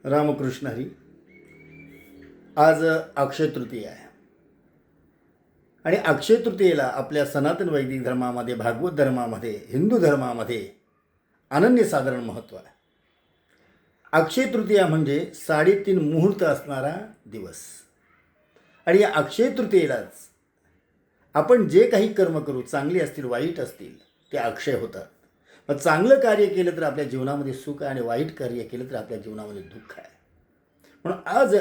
रामकृष्ण हरी. आज अक्षय तृतीया आहे आणि अक्षय तृतीयेला आपल्या सनातन वैदिक धर्मामध्ये, भागवत धर्मामध्ये, हिंदू धर्मामध्ये अनन्यसाधारण महत्त्व आहे. अक्षय तृतीया म्हणजे 3.5 मुहूर्त असणारा दिवस आणि या अक्षय तृतीयेलाच आपण जे काही कर्म करू, चांगले असतील वाईट असतील, ते अक्षय होतात. मग चांगलं कार्य केलं तर आपल्या जीवनामध्ये सुख आहे आणि वाईट कार्य केलं तर आपल्या जीवनामध्ये दुःख आहे. म्हणून आज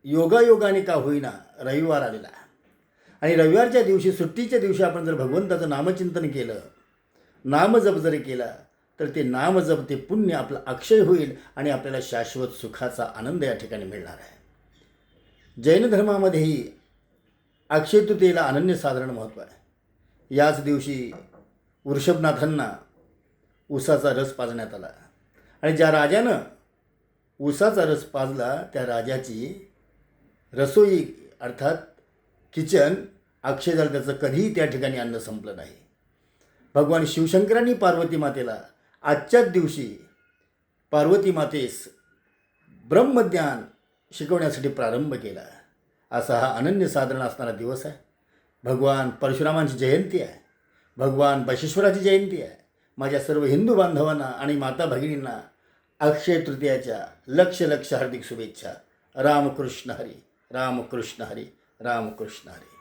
योगायोगाने का होईना रविवार आलेला आहे आणि रविवारच्या दिवशी, सुट्टीच्या दिवशी आपण जर भगवंताचं नामचिंतन केलं, नामजप जरी केला तर ते नामजप, ते पुण्य आपलं अक्षय होईल आणि आपल्याला शाश्वत सुखाचा आनंद या ठिकाणी मिळणार आहे. जैन धर्मामध्येही अक्षय तृतीयेला अनन्यसाधारण महत्त्व आहे. याच दिवशी वृषभनाथांना उसाचा रस पाजण्यात आला आणि ज्या राजानं उसाचा रस पाजला त्या राजाची रसोई अर्थात किचन अक्षय झालं, त्याचं कधीही त्या ठिकाणी अन्न संपलं नाही. भगवान शिवशंकरांनी पार्वती मातेला आजच्याच दिवशी पार्वती मातेस ब्रह्मज्ञान शिकवण्यासाठी प्रारंभ केला. असा हा अनन्यसाधारण असणारा दिवस आहे. भगवान परशुरामांची जयंती आहे, भगवान बसवेश्वराची जयंती आहे. माझ्या सर्व हिंदू बांधवांना आणि माता भगिनींना अक्षय तृतीयाच्या लक्ष हार्दिक शुभेच्छा. रामकृष्ण हरी, रामकृष्ण हरी, रामकृष्ण हरी.